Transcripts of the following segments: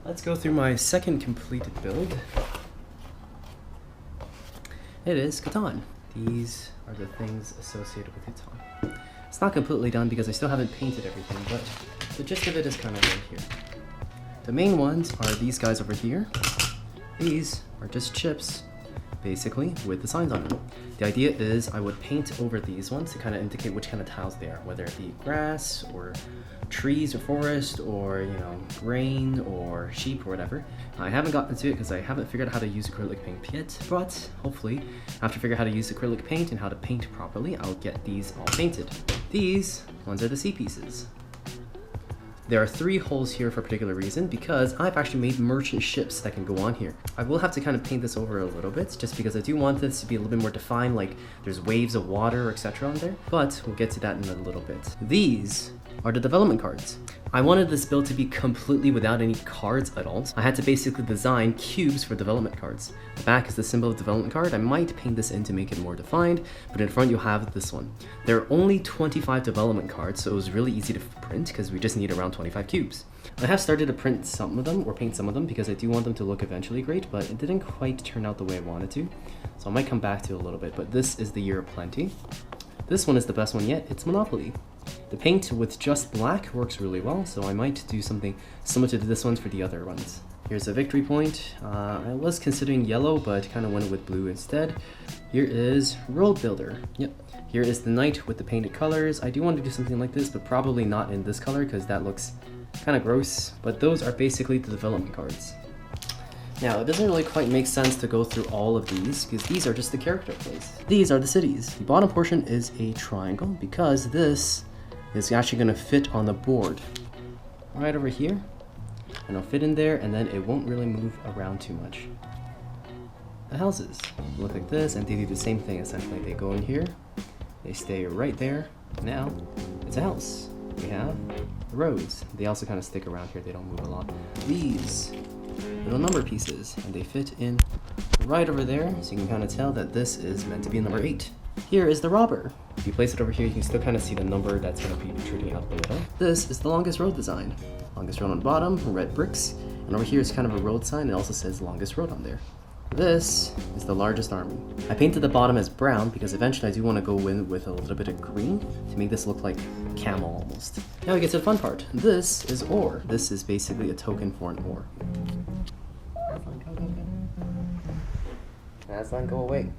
Let's go through my second completed build. It is Catan. These are the things associated with Catan. It's not completely done because I still haven't painted everything, but the gist of it is kind of right here. The main ones are these guys over here. These are just chips, basically, with the signs on them. The idea is I would paint over these ones to kind of indicate which kind of tiles they are, whether it be grass or trees or forest or, you know, grain or sheep or whatever. I haven't gotten to it because I haven't figured out how to use acrylic paint yet, but hopefully after I figure out how to use acrylic paint and how to paint properly, I'll get these all painted. These ones are the C pieces. There are 3 holes here for a particular reason, because I've actually made merchant ships that can go on here. I will have to kind of paint this over a little bit, just because I do want this to be a little bit more defined, like there's waves of water, etc. on there, but we'll get to that in a little bit. These are the development cards. I wanted this build to be completely without any cards at all. I had to basically design cubes for development cards. The back is the symbol of development card. I might paint this in to make it more defined, but in front you'll have this one. There are only 25 development cards, so it was really easy to print because we just need around 25 cubes. I have started to print some of them, or paint some of them, because I do want them to look eventually great, but it didn't quite turn out the way I wanted to. So I might come back to it a little bit, but this is the Year of Plenty. This one is the best one yet, it's Monopoly. The paint with just black works really well, so I might do something similar to this one for the other ones. Here's a victory point. I was considering yellow, but kind of went with blue instead. Here is World Builder. Yep. Here is the knight with the painted colors. I do want to do something like this, but probably not in this color because that looks kind of gross. But those are basically the development cards. Now, it doesn't really quite make sense to go through all of these because these are just the character plays. These are the cities. The bottom portion is a triangle because this is actually going to fit on the board right over here, and it'll fit in there, and then it won't really move around too much. The houses look like this, and they do the same thing essentially. They go in here, they stay right there. Now it's a house. We have the roads. They also kind of stick around here, they don't move a lot. These little number pieces, and they fit in right over there, so you can kind of tell that this is meant to be number 8. Here is the robber. If you place it over here, you can still kind of see the number that's going to be protruding out the middle. This is the longest road design. Longest road on the bottom, red bricks, and over here is kind of a road sign. It also says longest road on there. This is the largest army. I painted the bottom as brown because eventually I do want to go in with a little bit of green to make this look like camel almost. Now we get to the fun part. This is ore. This is basically a token for an ore. Aslan, go away.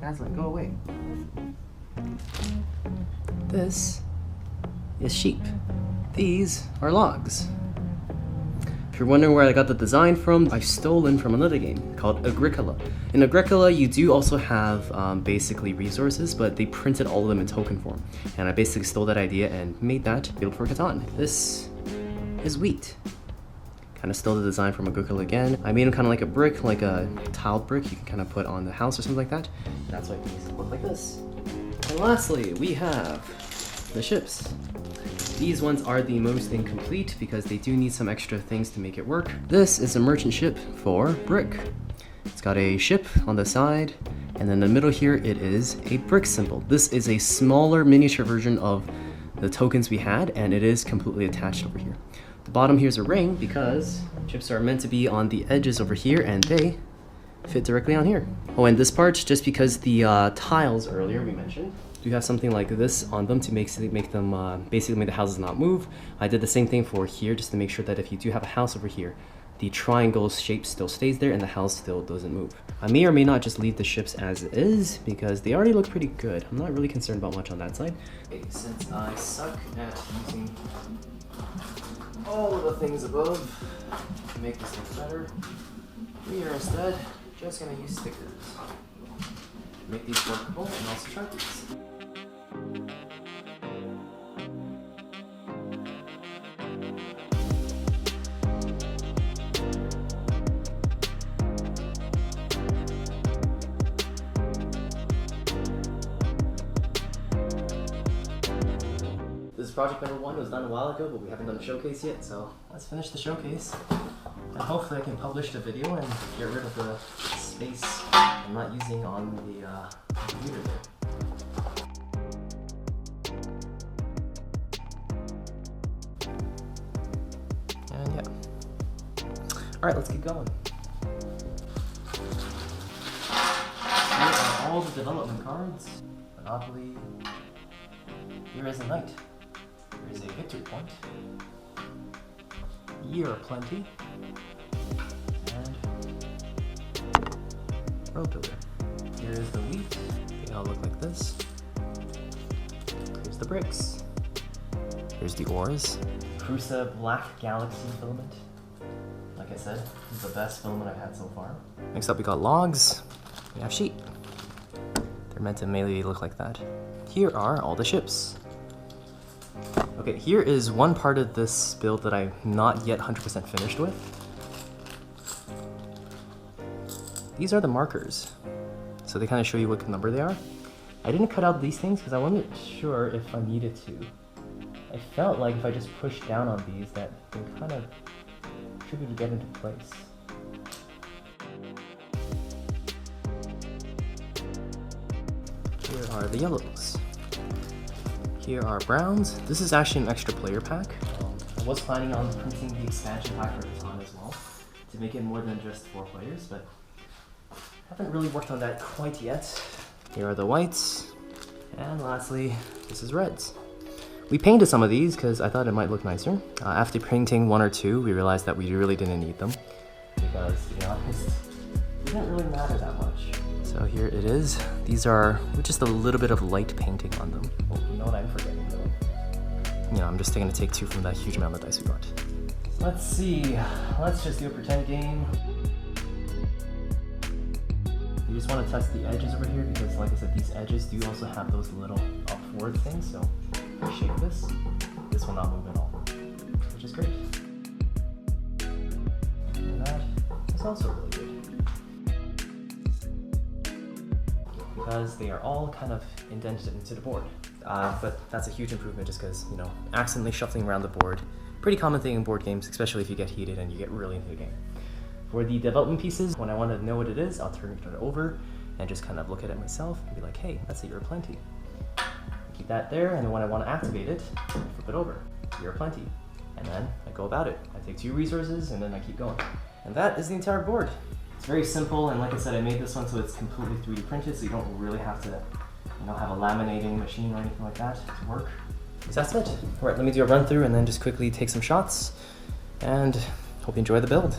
Aslan, go away. This is sheep. These are logs. If you're wondering where I got the design from, I've stolen from another game called Agricola. In Agricola, you do also have basically resources, but they printed all of them in token form. And I basically stole that idea and made that build for Catan. This is wheat. Kind of stole the design from Agricola again. I made them kind of like a brick, like a tiled brick you can kind of put on the house or something like that. And that's why these look like this. And lastly, we have the ships. These ones are the most incomplete because they do need some extra things to make it work. This is a merchant ship for brick. It's got a ship on the side, and in the middle here it is a brick symbol. This is a smaller miniature version of the tokens we had, and it is completely attached over here. The bottom here is a ring because chips are meant to be on the edges over here, and they fit directly on here. Oh, and this part, just because the tiles earlier we mentioned do have something like this on them to make them basically make the houses not move. I did the same thing for here just to make sure that if you do have a house over here, the triangle shape still stays there and the house still doesn't move. I may or may not just leave the ships as is because they already look pretty good. I'm not really concerned about much on that side. Okay, since I suck at using all of the things above to make this look better, we are instead just gonna use stickers. Make these workable and also try these. This is project number 1. It was done a while ago, but we haven't done a showcase yet, so let's finish the showcase. And hopefully I can publish the video and get rid of the space I'm not using on the computer there. And yeah. All right, let's keep going. Here are all the development cards. Monopoly. Here is a knight. Here is a victory point. Year plenty. And road builder. Here is the wheat. They all look like this. Here's the bricks. Here's the ores. Prusa Black Galaxy filament. Like I said, this is the best filament I've had so far. Next up we got logs. We have sheep. They're meant to mainly look like that. Here are all the ships. Okay, here is one part of this build that I'm not yet 100% finished with. These are the markers. So they kind of show you what number they are. I didn't cut out these things because I wasn't sure if I needed to. I felt like if I just pushed down on these that they kind of should be to get into place. Here are the yellows. Here are browns. This is actually an extra player pack. I was planning on printing the expansion pack for Catan as well to make it more than just 4 players, but haven't really worked on that quite yet. Here are the whites. And lastly, this is reds. We painted some of these because I thought it might look nicer. After painting 1 or 2, we realized that we really didn't need them because, to be honest, it didn't really matter that much. So here it is. These are with just a little bit of light painting on them. Oh, you know what I'm forgetting though? You know, I'm just gonna take 2 from that huge amount of dice we got. Let's see. Let's just do a pretend game. You just want to test the edges over here because, like I said, these edges do also have those little upward things. So if I shake this will not move at all, which is great. And that is also really good because they are all kind of indented into the board. But that's a huge improvement just because, you know, accidentally shuffling around the board, pretty common thing in board games, especially if you get heated and you get really into the game. For the development pieces, when I want to know what it is, I'll turn it over and just kind of look at it myself and be like, hey, that's a year plenty. Keep that there, and then when I want to activate it, I flip it over. Year plenty. And then I go about it. I take 2 resources and then I keep going. And that is the entire board. It's very simple, and like I said, I made this one so it's completely 3D printed, so you don't really have to, you know, have a laminating machine or anything like that to work. So that's it. All right, let me do a run through and then just quickly take some shots, and hope you enjoy the build.